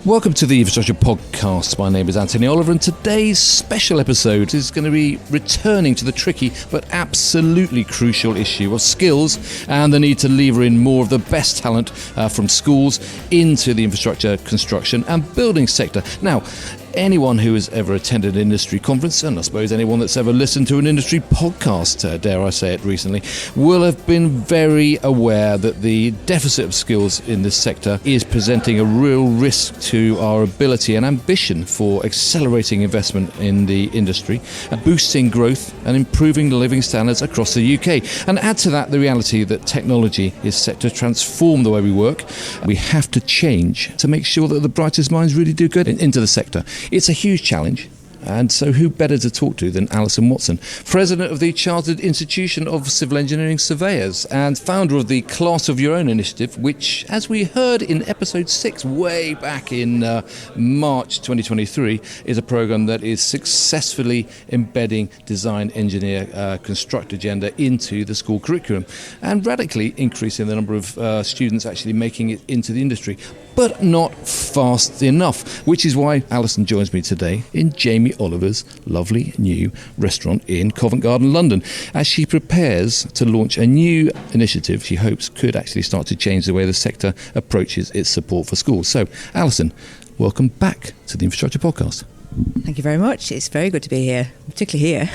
Welcome to the Infrastructure Podcast. My name is Anthony Oliver, and today's special episode is going to be returning to the tricky but absolutely crucial issue of skills and the need to lever in more of the best talent from schools into the infrastructure, construction and building sector. Now, anyone who has ever attended an industry conference, and I suppose anyone that's ever listened to an industry podcast, dare I say it recently, will have been very aware that the deficit of skills in this sector is presenting a real risk to our ability and ambition for accelerating investment in the industry, boosting growth and improving living standards across the UK. And add to that the reality that technology is set to transform the way we work. We have to change to make sure that the brightest minds really do get into the sector. It's a huge challenge, and so who better to talk to than Alison Watson, President of the Chartered Institution of Civil Engineering Surveyors and founder of the Class of Your Own initiative, which, as we heard in episode 6 way back in March 2023, is a programme that is successfully embedding design, engineer, construct agenda into the school curriculum and radically increasing the number of students actually making it into the industry. But not fast enough, which is why Alison joins me today in Jamie Oliver's lovely new restaurant in Covent Garden, London, as she prepares to launch a new initiative she hopes could actually start to change the way the sector approaches its support for schools. So, Alison, welcome back to the Infrastructure Podcast. Thank you very much. It's very good to be here, particularly here.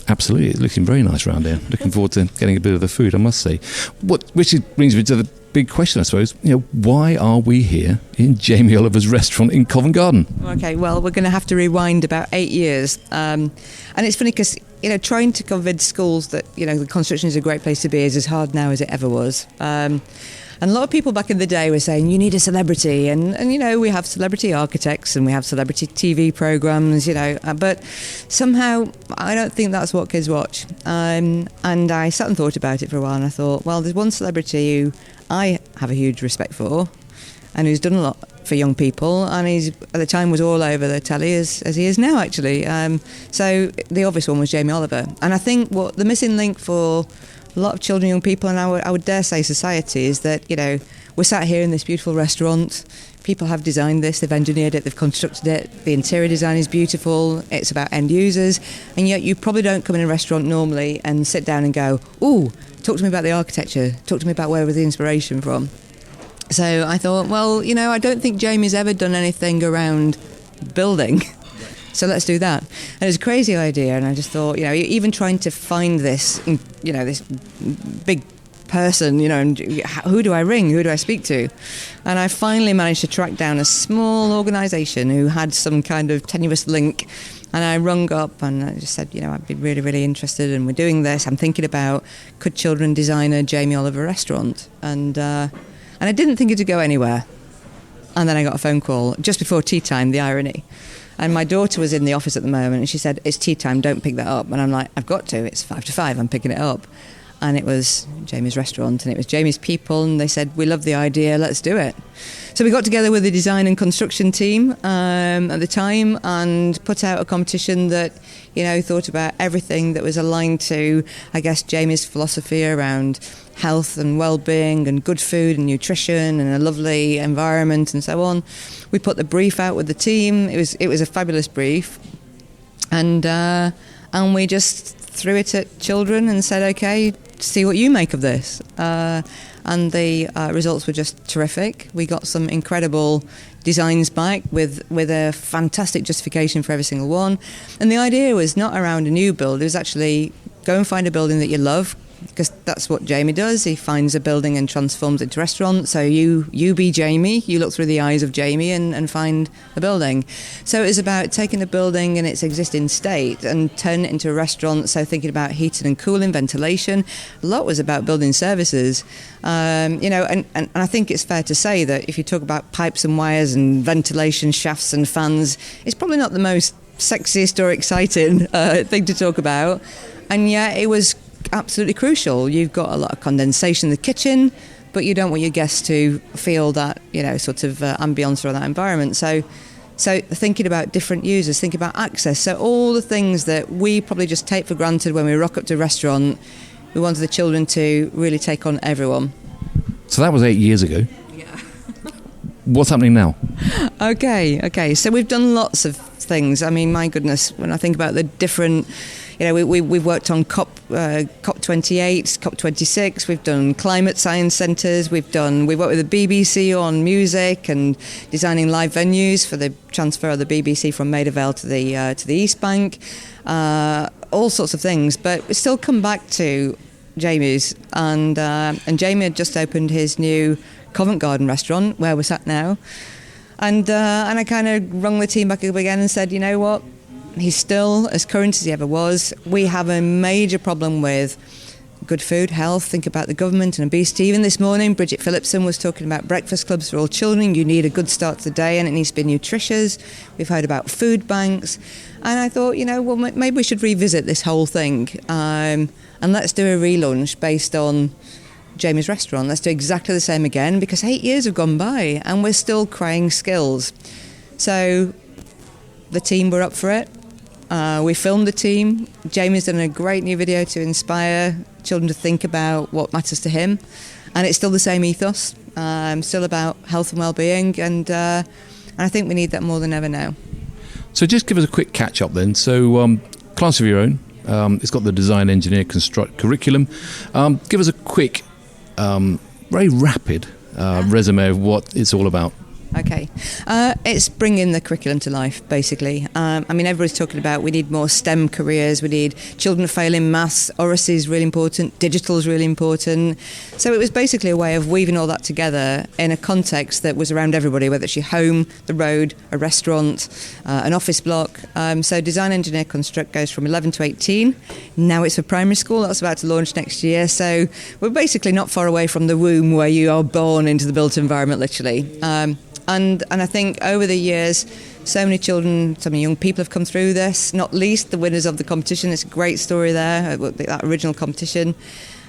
Absolutely. It's looking very nice around here. Looking forward to getting a bit of the food, I must say. Which brings me to the big question, I suppose. Why are we here in Jamie Oliver's restaurant in Covent Garden? Okay, well, we're going to have to rewind about 8 years. And it's funny because, trying to convince schools that, the construction is a great place to be is as hard now as it ever was. And a lot of people back in the day were saying, you need a celebrity. And we have celebrity architects and we have celebrity TV programmes, but somehow I don't think that's what kids watch. And I sat and thought about it for a while and I thought, well, there's one celebrity who I have a huge respect for and who's done a lot for young people, and he's at the time was all over the telly as he is now, actually. So the obvious one was Jamie Oliver. And I think what the missing link for a lot of children, young people, and I would dare say society, is that, we're sat here in this beautiful restaurant. People have designed this, they've engineered it, they've constructed it. The interior design is beautiful. It's about end users. And yet you probably don't come in a restaurant normally and sit down and go, ooh, talk to me about the architecture. Talk to me about where was the inspiration from. So I thought, well, I don't think Jamie's ever done anything around building. So let's do that. And it was a crazy idea, and I just thought, even trying to find this, this big person, and who do I ring? Who do I speak to? And I finally managed to track down a small organisation who had some kind of tenuous link. And I rung up and I just said, I'd be really, really interested, and we're doing this. I'm thinking about, could children design a Jamie Oliver restaurant? And I didn't think it would go anywhere. And then I got a phone call just before tea time, the irony. And my daughter was in the office at the moment and she said, it's tea time, don't pick that up. And I'm like, I've got to, it's 5 to 5, I'm picking it up. And it was Jamie's restaurant and it was Jamie's people, and they said, we love the idea, let's do it. So we got together with the design and construction team at the time and put out a competition that, thought about everything that was aligned to, I guess, Jamie's philosophy around health and well-being and good food and nutrition and a lovely environment and so on. We put the brief out with the team. It was a fabulous brief, and we just threw it at children and said, okay, see what you make of this. And the results were just terrific. We got some incredible designs back with a fantastic justification for every single one. And the idea was not around a new build. It was actually go and find a building that you love, because that's what Jamie does. He finds a building and transforms it into a restaurant. So you be Jamie, you look through the eyes of Jamie and find a building. So it was about taking a building in its existing state and turning it into a restaurant. So thinking about heating and cooling, ventilation. A lot was about building services. And I think it's fair to say that if you talk about pipes and wires and ventilation shafts and fans, it's probably not the most sexiest or exciting thing to talk about. And yet it was absolutely crucial. You've got a lot of condensation in the kitchen, but you don't want your guests to feel that, sort of ambience or that environment. So thinking about different users, thinking about access. So all the things that we probably just take for granted when we rock up to a restaurant, we wanted the children to really take on everyone. So that was 8 years ago. Yeah. What's happening now? Okay. So we've done lots of things. I mean, my goodness, when I think about the different, we've worked on COP28, COP26. We've done climate science centres. We've worked with the BBC on music and designing live venues for the transfer of the BBC from Maida Vale to the East Bank. All sorts of things, but we still come back to Jamie's, and Jamie had just opened his new Covent Garden restaurant where we're sat now. And I kind of rung the team back up again and said, you know what, he's still as current as he ever was. We have a major problem with good food, health. Think about the government and obesity. Even this morning, Bridget Phillipson was talking about breakfast clubs for all children. You need a good start to the day and it needs to be nutritious. We've heard about food banks. And I thought, maybe we should revisit this whole thing. And let's do a relaunch based on Jamie's restaurant. Let's do exactly the same again, because 8 years have gone by and we're still crying skills. So the team were up for it. We filmed the team. Jamie's done a great new video to inspire children to think about what matters to him, and it's still the same ethos, still about health and well-being, and I think we need that more than ever now. So just give us a quick catch-up then. So class of your own, it's got the design, engineer, construct curriculum. Give us a quick, very rapid resume of what it's all about. Okay. It's bringing the curriculum to life, basically. Everybody's talking about we need more STEM careers, we need children to fail in maths, oracy is really important, digital is really important. So it was basically a way of weaving all that together in a context that was around everybody, whether it's your home, the road, a restaurant, an office block. So design, engineer, construct goes from 11 to 18. Now it's for primary school, that's about to launch next year. So we're basically not far away from the womb where you are born into the built environment, literally. And I think over the years, so many children, so many young people have come through this, not least the winners of the competition. It's a great story there, that original competition.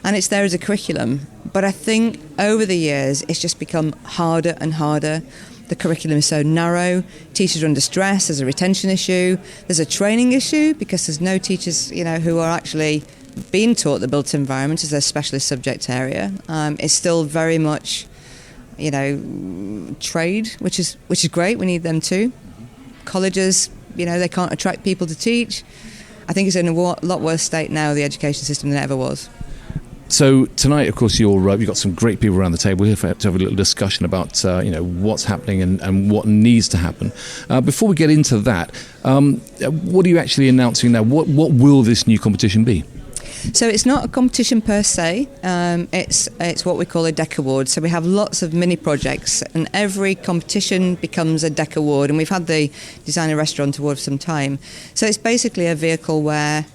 And it's there as a curriculum. But I think over the years, it's just become harder and harder. The curriculum is so narrow. Teachers are under stress. There's a retention issue. There's a training issue because there's no teachers, who are actually being taught the built environment as their specialist subject area. It's still very much trade, which is great. We need them too. Colleges, they can't attract people to teach. I think it's in a lot worse state now, the education system, than it ever was. So tonight, of course, you've got some great people around the table. We're here to have a little discussion about what's happening and what needs to happen. Before we get into that, what are you actually announcing now? What will this new competition be? So it's not a competition per se, it's what we call a DEC award. So we have lots of mini projects and every competition becomes a DEC award, and we've had the Designer Restaurant Award for some time. So it's basically a vehicle where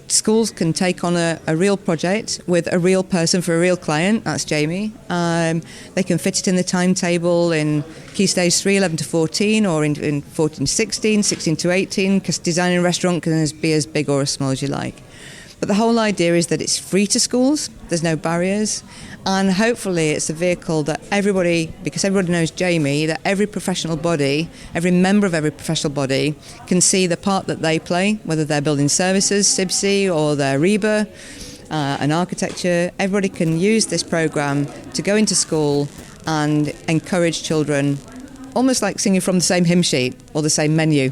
schools can take on a real project with a real person for a real client, that's Jamie. They can fit it in the timetable in Key Stage 3, 11 to 14, or in 14 to 16, 16 to 18, because designing a restaurant can be as big or as small as you like. But the whole idea is that it's free to schools, there's no barriers, and hopefully it's a vehicle that everybody, because everybody knows Jamie, that every professional body, every member of every professional body can see the part that they play, whether they're building services, SIBSI, or they're REBA, and architecture. Everybody can use this programme to go into school and encourage children, almost like singing from the same hymn sheet or the same menu.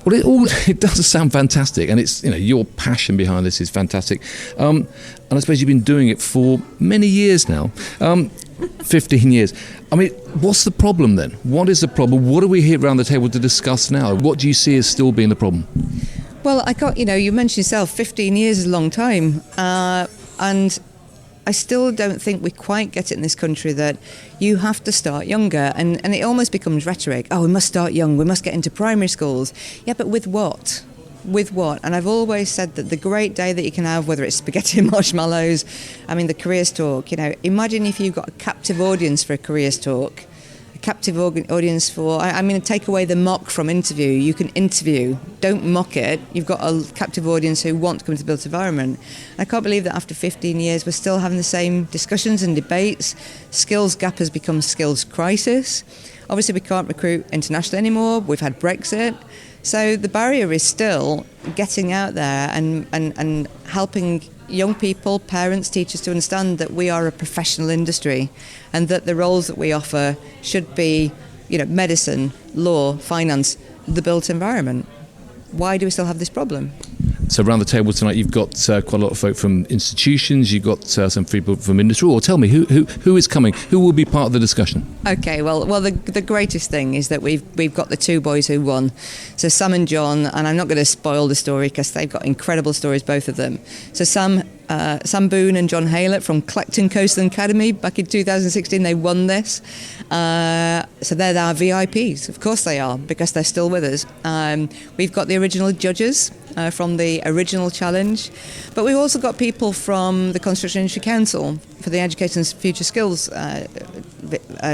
Well, it does sound fantastic, and it's your passion behind this is fantastic, and I suppose you've been doing it for many years now, 15 years. I mean, what's the problem then? What is the problem? What are we here around the table to discuss now? What do you see as still being the problem? Well, you mentioned yourself, 15 years is a long time, and I still don't think we quite get it in this country that you have to start younger, and it almost becomes rhetoric. Oh, we must start young, we must get into primary schools. Yeah, but with what? With what? And I've always said that the great day that you can have, whether it's spaghetti and marshmallows, the careers talk, imagine if you've got a captive audience for a careers talk, a captive audience for, take away the mock from interview. You can interview, don't mock it. You've got a captive audience who want to come to the built environment. I can't believe that after 15 years we're still having the same discussions and debates. Skills gap has become skills crisis. Obviously we can't recruit internationally anymore. We've had Brexit. So the barrier is still getting out there and helping young people, parents, teachers to understand that we are a professional industry and that the roles that we offer should be medicine, law, finance, the built environment. Why do we still have this problem? So around the table tonight, you've got quite a lot of folk from institutions. You've got some people from industry. Or tell me, who is coming? Who will be part of the discussion? Okay, well, the greatest thing is that we've got the two boys who won. So Sam and John, and I'm not going to spoil the story because they've got incredible stories, both of them. So Sam Boone and John Haylett from Clacton Coastal Academy back in 2016, they won this. So they're our VIPs. Of course they are, because they're still with us. We've got the original judges from the original challenge, but we've also got people from the Construction Industry Council for the Education and Future Skills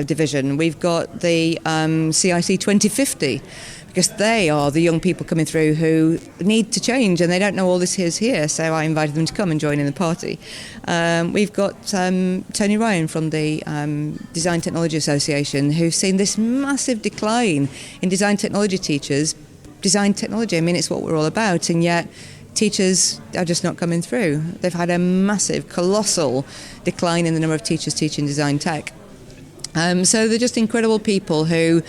division. We've got the CIC 2050, because they are the young people coming through who need to change and they don't know all this is here, so I invited them to come and join in the party. We've got Tony Ryan from the Design Technology Association, who's seen this massive decline in design technology teachers. Design technology, I mean, it's what we're all about, and yet teachers are just not coming through. They've had a massive, colossal decline in the number of teachers teaching design tech. So they're just incredible people who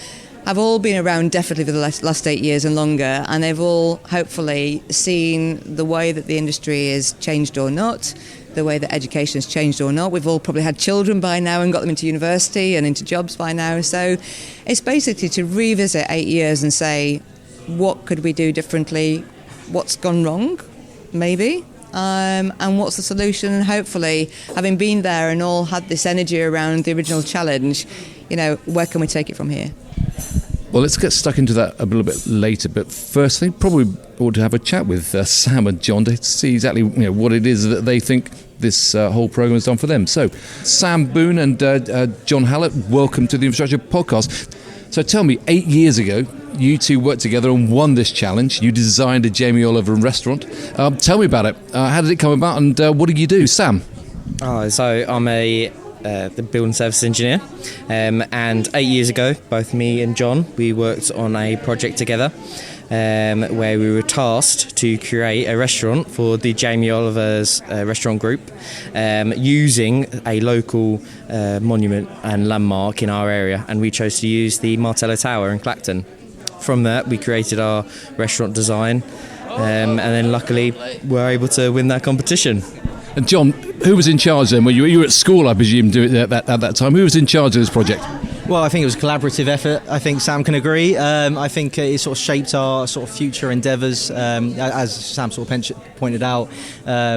have all been around definitely for the last 8 years and longer, and they've all hopefully seen the way that the industry is changed or not, the way that education has changed or not. We've all probably had children by now and got them into university and into jobs by now. So it's basically to revisit 8 years and say, what could we do differently? What's gone wrong, maybe? And what's the solution? And hopefully, having been there and all had this energy around the original challenge, where can we take it from here? Well, let's get stuck into that a little bit later. But first, I think probably ought to have a chat with Sam and John to see exactly what it is that they think this whole programme has done for them. So, Sam Boone and John Haylett, welcome to the Infrastructure Podcast. So tell me, 8 years ago, you two worked together and won this challenge. You designed a Jamie Oliver restaurant. Tell me about it. How did it come about, and what did you do? Sam? So I'm the building services engineer, and 8 years ago, both me and John, we worked on a project together where we were tasked to create a restaurant for the Jamie Oliver's restaurant group, using a local monument and landmark in our area, and we chose to use the Martello Tower in Clacton. From that, we created our restaurant design, and then luckily were able to win that competition. And John, who was in charge then? Well, you were at school, I presume, doing at that time. Who was in charge of this project? Well, I think it was a collaborative effort. I think Sam can agree. I think it sort of shaped our sort of future endeavours. As Sam sort of pointed out,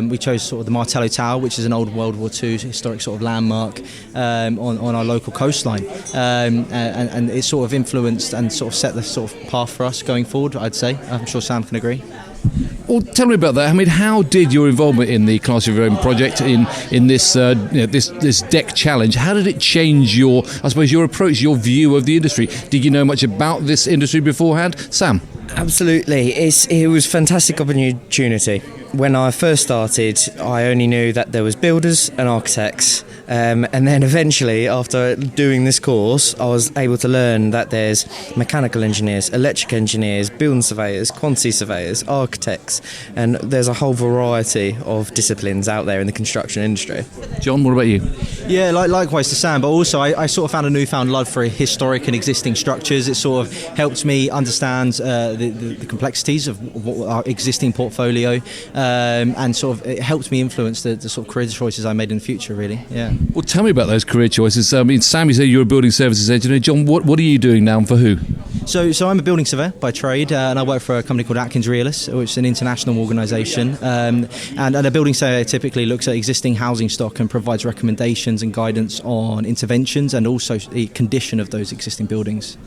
we chose sort of the Martello Tower, which is an old World War II historic sort of landmark on our local coastline, and it sort of influenced and sort of set the sort of path for us going forward, I'd say. I'm sure Sam can agree. Well, tell me about that. I mean, how did your involvement in the Class of Your Own project in this this deck challenge? How did it change your approach, your view of the industry? Did you know much about this industry beforehand, Sam? Absolutely, it was a fantastic opportunity. When I first started, I only knew that there was builders and architects, and then eventually, after doing this course, I was able to learn that there's mechanical engineers, electric engineers, building surveyors, quantity surveyors, architects, and there's a whole variety of disciplines out there in the construction industry. John, what about you? Yeah, likewise to Sam, but also I sort of found a newfound love for historic and existing structures. It sort of helped me understand the complexities of what our existing portfolio, and sort of it helped me influence the sort of career choices I made in the future, really. Yeah. Well, tell me about those career choices. I mean, Sam, you say you're a building services engineer. John, what are you doing now and for who? So I'm a building surveyor by trade, and I work for a company called Atkins Realis, which is an international organisation. And a building surveyor typically looks at existing housing stock and provides recommendations and guidance on interventions and also the condition of those existing buildings.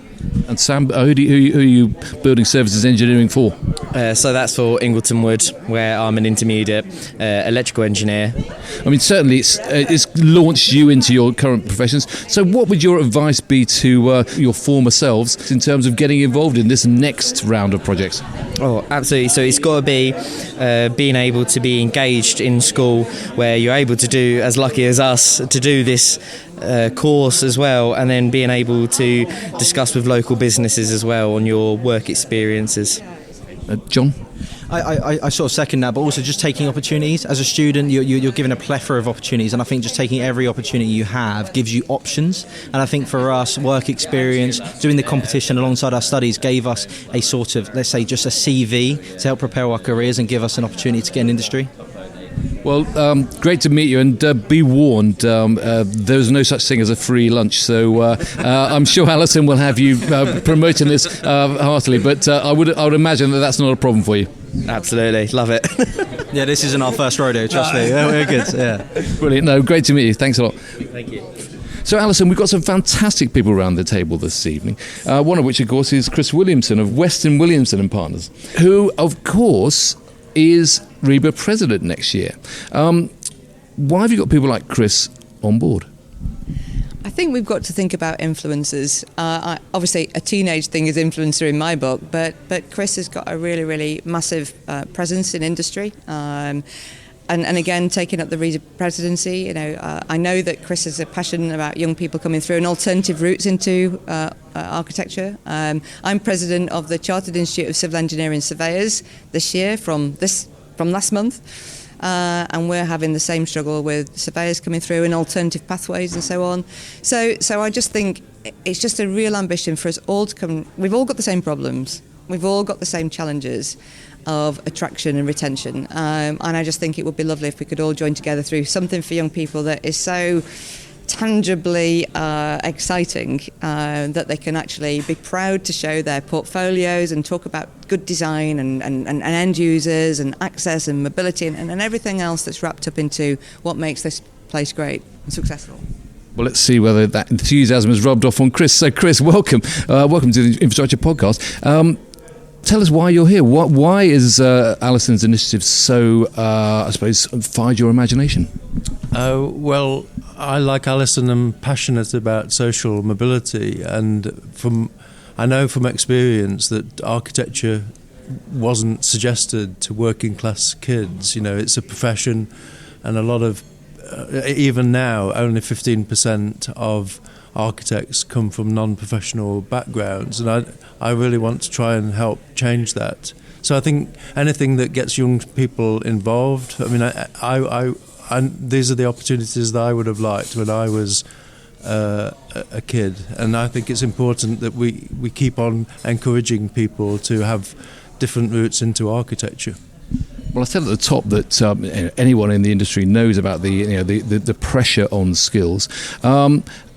And Sam, who are you building services engineering for? So that's for Ingleton Wood, where I'm an intermediate electrical engineer. I mean, certainly it's launched you into your current professions. So what would your advice be to your former selves in terms of getting involved in this next round of projects? Oh, absolutely. So it's got to be being able to be engaged in school, where you're able to do, as lucky as us, to do this course as well, and then being able to discuss with local businesses as well on your work experiences. John? I sort of second that, but also just taking opportunities. As a student, you're given a plethora of opportunities, and I think just taking every opportunity you have gives you options. And I think for us, work experience, doing the competition alongside our studies gave us a sort of, let's say, just a CV to help prepare our careers and give us an opportunity to get in industry. Well, great to meet you, and be warned, there's no such thing as a free lunch, so I'm sure Alison will have you promoting this heartily, but I would imagine that that's not a problem for you. Absolutely, love it. Yeah, this isn't our first rodeo, trust me. We're good, yeah. Brilliant. No, great to meet you. Thanks a lot. Thank you. So, Alison, we've got some fantastic people around the table this evening, one of which, of course, is Chris Williamson of Weston Williamson and Partners, who, of course, is REBA president next year. Why have you got people like Chris on board? I think we've got to think about influencers. Obviously, a teenage thing is influencer in my book, but Chris has got a really, really massive presence in industry. And again, taking up the REBA presidency, I know that Chris has a passion about young people coming through and alternative routes into architecture. I'm president of the Chartered Institute of Civil Engineering Surveyors this year from last month. And we're having the same struggle with surveyors coming through and alternative pathways and so on. So I just think it's just a real ambition for us all to come. We've all got the same problems. We've all got the same challenges of attraction and retention. And I just think it would be lovely if we could all join together through something for young people that is so tangibly exciting that they can actually be proud to show their portfolios and talk about good design and end users and access and mobility and everything else that's wrapped up into what makes this place great and successful. Well, let's see whether that enthusiasm has rubbed off on Chris. So, Chris, welcome. Welcome to the Infrastructure Podcast. Tell us why you're here. Why is Alison's initiative so, I suppose, fired your imagination? Well, I, like Alison, am passionate about social mobility, and I know from experience that architecture wasn't suggested to working class kids. It's a profession, and a lot of, even now, only 15% of architects come from non-professional backgrounds, and I really want to try and help change that. So I think anything that gets young people involved. I mean, these are the opportunities that I would have liked when I was a kid, and I think it's important that we keep on encouraging people to have different routes into architecture. Well, I said at the top that anyone in the industry knows about the pressure on skills.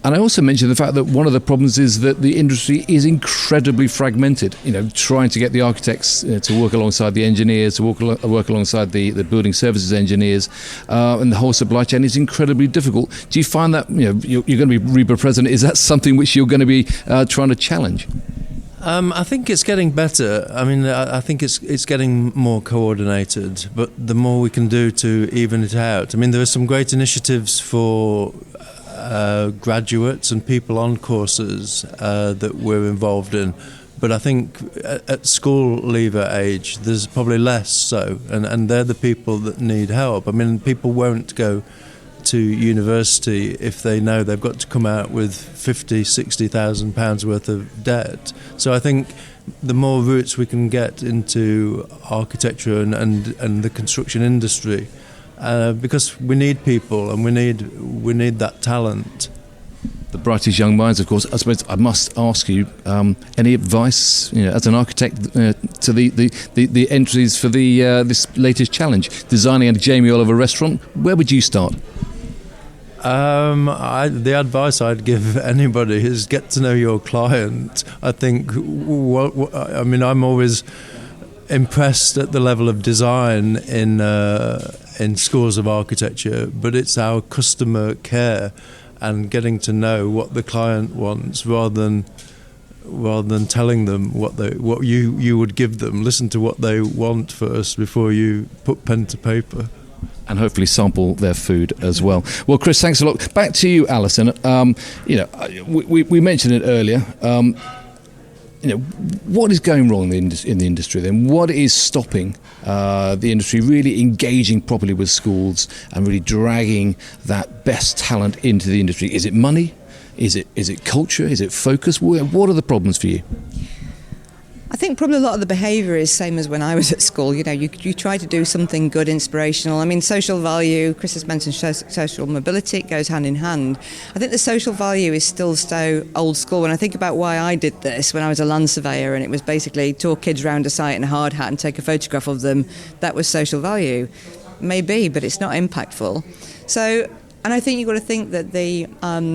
And I also mentioned the fact that one of the problems is that the industry is incredibly fragmented. Trying to get the architects to work alongside the engineers, to work alongside the building services engineers, and the whole supply chain is incredibly difficult. Do you find that you're going to be REBA president? Is that something which you're going to be trying to challenge? I think it's getting better. I mean, I think it's getting more coordinated, but the more we can do to even it out. I mean, there are some great initiatives for graduates and people on courses that we're involved in, but I think at school leaver age there's probably less so, and they're the people that need help. I mean, people won't go to university if they know they've got to come out with £50,000-60,000 worth of debt. So I think the more routes we can get into architecture and the construction industry, because we need people and we need that talent. The brightest young minds, of course. I suppose I must ask you, any advice, as an architect, to the entries for this latest challenge, designing a Jamie Oliver restaurant? Where would you start? The advice I'd give anybody is get to know your client. I think, I'm always impressed at the level of design in schools of architecture, but it's our customer care and getting to know what the client wants rather than telling them what you would give them. Listen to what they want first before you put pen to paper. And hopefully sample their food as well. Well, Chris, thanks a lot. Back to you, Alison. We mentioned it earlier. What is going wrong in the industry then? What is stopping the industry really engaging properly with schools and really dragging that best talent into the industry? Is it money? Is it culture? Is it focus? What are the problems for you? I think probably a lot of the behaviour is same as when I was at school. You try to do something good, inspirational. I mean, social value, Chris has mentioned social mobility, it goes hand in hand. I think the social value is still so old school. When I think about why I did this when I was a land surveyor, and it was basically talk kids round a site in a hard hat and take a photograph of them, that was social value. Maybe, but it's not impactful. So, and I think you've got to think that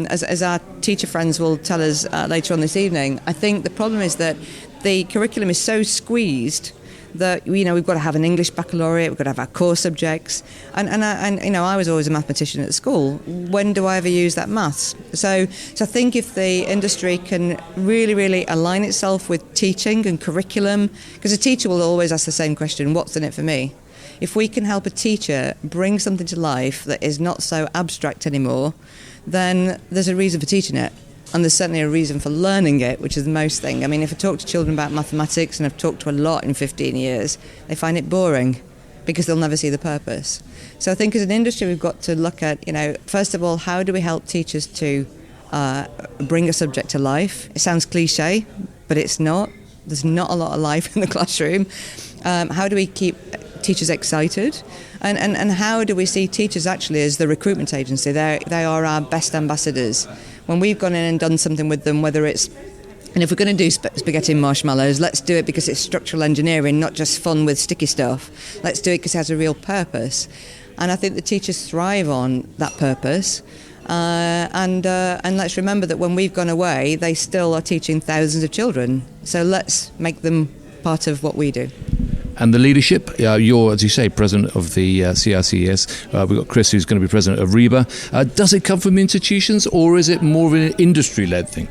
as our teacher friends will tell us later on this evening, I think the problem is that the curriculum is so squeezed that we've got to have an English baccalaureate, we've got to have our core subjects, and I was always a mathematician at school. When do I ever use that maths? So I think if the industry can really align itself with teaching and curriculum, because a teacher will always ask the same question: what's in it for me? If we can help a teacher bring something to life that is not so abstract anymore, then there's a reason for teaching it. And there's certainly a reason for learning it, which is the most thing. I mean, if I talk to children about mathematics, and I've talked to a lot in 15 years, they find it boring because they'll never see the purpose. So I think as an industry, we've got to look at, first of all, how do we help teachers to bring a subject to life? It sounds cliche, but it's not. There's not a lot of life in the classroom. How do we keep teachers excited? And how do we see teachers actually as the recruitment agency? They are our best ambassadors. When we've gone in and done something with them, whether it's, and if we're going to do spaghetti and marshmallows, let's do it because it's structural engineering, not just fun with sticky stuff. Let's do it because it has a real purpose. And I think the teachers thrive on that purpose. And let's remember that when we've gone away, they still are teaching thousands of children. So let's make them part of what we do. And the leadership, you're, as you say, president of the CRCES. We've got Chris, who's going to be president of REBA. Does it come from institutions, or is it more of an industry-led thing?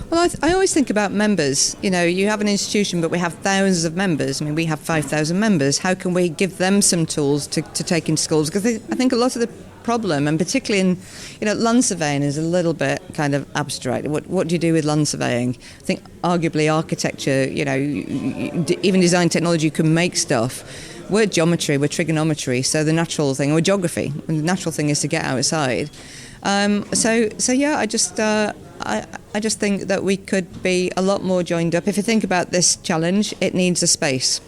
Well, I always think about members. You have an institution, but we have thousands of members. I mean, we have 5,000 members. How can we give them some tools to take into schools? Because I think a lot of the problem, and particularly in, land surveying is a little bit kind of abstract. What do you do with land surveying? I think arguably architecture, even design technology, you can make stuff. We're geometry, we're trigonometry, so the natural thing, or geography, and the natural thing is to get outside. So yeah, I just think that we could be a lot more joined up. If you think about this challenge, it needs a space.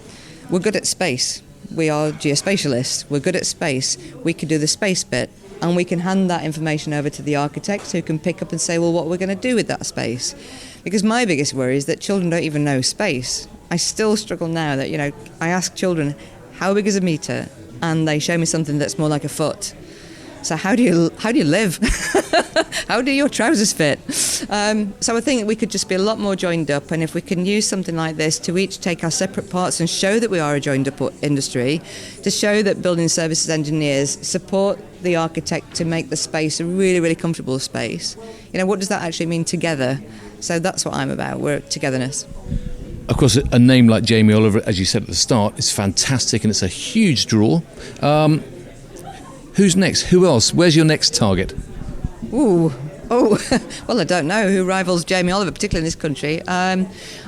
We're good at space. We are geospatialists. We're good at space. We can do the space bit, and we can hand that information over to the architects, who can pick up and say, well, what we're going to do with that space. Because my biggest worry is that children don't even know space. I still struggle now that, I ask children, how big is a metre? And they show me something that's more like a foot. So how do you live? How do your trousers fit? So I think we could just be a lot more joined up, and if we can use something like this to each take our separate parts and show that we are a joined up industry, to show that building services engineers support the architect to make the space a really, really comfortable space. What does that actually mean together? So that's what I'm about. We're togetherness. Of course, a name like Jamie Oliver, as you said at the start, is fantastic, and it's a huge draw. Who's next? Who else? Where's your next target? Well, I don't know who rivals Jamie Oliver, particularly in this country.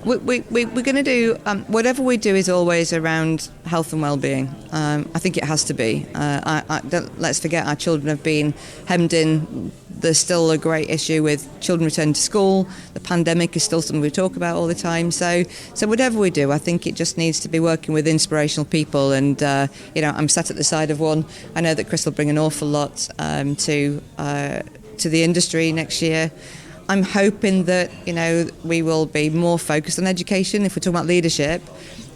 We're going to do, whatever we do is always around health and well-being. I think it has to be. Let's forget our children have been hemmed in. There's still a great issue with children returning to school. The pandemic is still something we talk about all the time. So whatever we do, I think it just needs to be working with inspirational people. And, I'm sat at the side of one. I know that Chris will bring an awful lot to the industry next year. I'm hoping that, we will be more focused on education. If we're talking about leadership,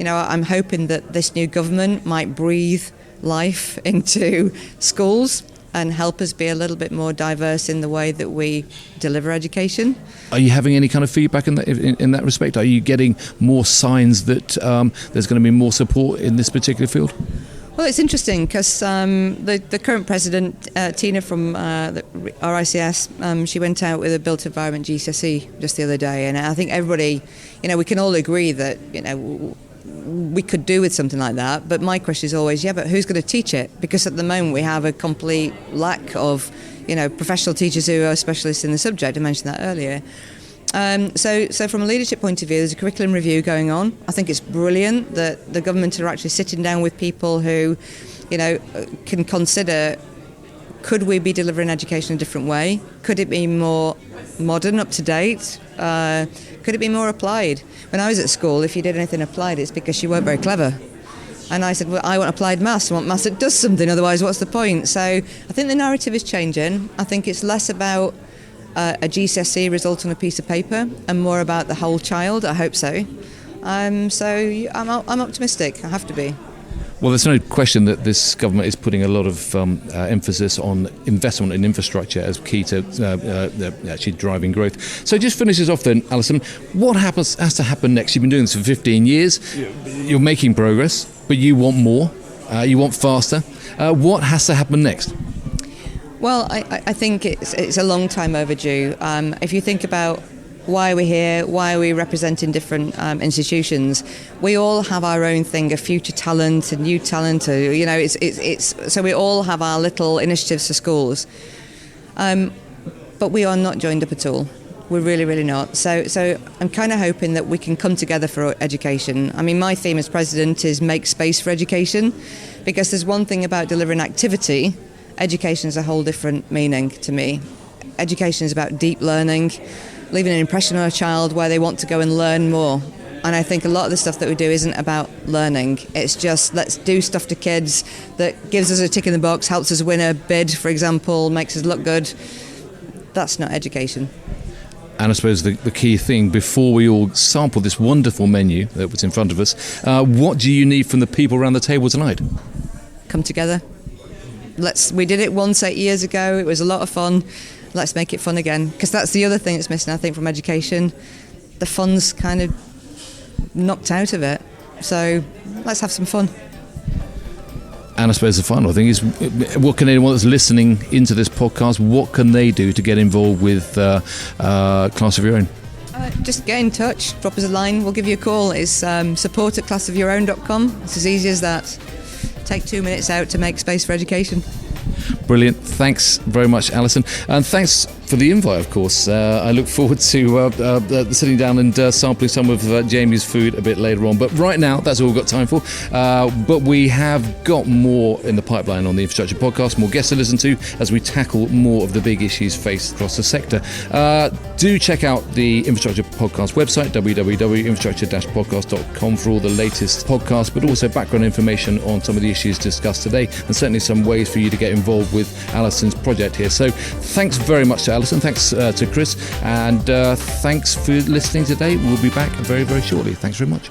I'm hoping that this new government might breathe life into schools and help us be a little bit more diverse in the way that we deliver education. Are you having any kind of feedback in that respect? Are you getting more signs that there's going to be more support in this particular field? Well, it's interesting because the current president, Tina from the RICS, she went out with a built environment GCSE just the other day, and I think everybody, we can all agree that, we could do with something like that. But my question is always, but who's going to teach it? Because at the moment we have a complete lack of, professional teachers who are specialists in the subject. I mentioned that earlier. So from a leadership point of view, there's a curriculum review going on. I think it's brilliant that the government are actually sitting down with people who, can consider Could we be delivering education a different way? Could it be more modern, up to date? Could it be more applied? When I was at school, if you did anything applied, it's because you weren't very clever. And I said, well, I want applied maths. I want maths that does something, otherwise what's the point? So I think the narrative is changing. I think it's less about a GCSE result on a piece of paper and more about the whole child. I hope so. So I'm optimistic. I have to be. Well, there's no question that this government is putting a lot of emphasis on investment in infrastructure as key to actually driving growth. So just finish this off then, Alison. What has to happen next? You've been doing this for 15 years. You're making progress, but you want more. You want faster. What has to happen next? Well, I think it's a long time overdue. If you think about why we're here, why are we representing different institutions, we all have our own thing of future talent and new talent. So we all have our little initiatives for schools. But we are not joined up at all. We're really, really not. So I'm kind of hoping that we can come together for education. I mean, my theme as president is make space for education, because there's one thing about delivering activity. Education is a whole different meaning to me. Education is about deep learning, leaving an impression on a child where they want to go and learn more. And I think a lot of the stuff that we do isn't about learning. It's just, let's do stuff to kids that gives us a tick in the box, helps us win a bid, for example, makes us look good. That's not education. And I suppose the key thing, before we all sample this wonderful menu that was in front of us, what do you need from the people around the table tonight? Come together. We did it once 8 years ago. It was a lot of fun. Let's make it fun again, because that's the other thing that's missing, I think, from education. The fun's kind of knocked out of it. So let's have some fun. And I suppose the final thing is, what can anyone that's listening into this podcast, what can they do to get involved with Class of Your Own? Just get in touch, drop us a line, we'll give you a call. It's support@classofyourown.com. It's as easy as that. Take 2 minutes out to make space for education. Brilliant. Thanks very much, Alison. And thanks for the invite, of course. I look forward to sitting down and sampling some of Jamie's food a bit later on. But right now, that's all we've got time for. But we have got more in the pipeline on the Infrastructure Podcast, more guests to listen to as we tackle more of the big issues faced across the sector. Do check out the Infrastructure Podcast website, www.infrastructure-podcast.com, for all the latest podcasts, but also background information on some of the issues discussed today, and certainly some ways for you to get involved with Alison's project here. So thanks very much to Alison, thanks to Chris, and thanks for listening today. We'll be back very, very shortly. Thanks very much.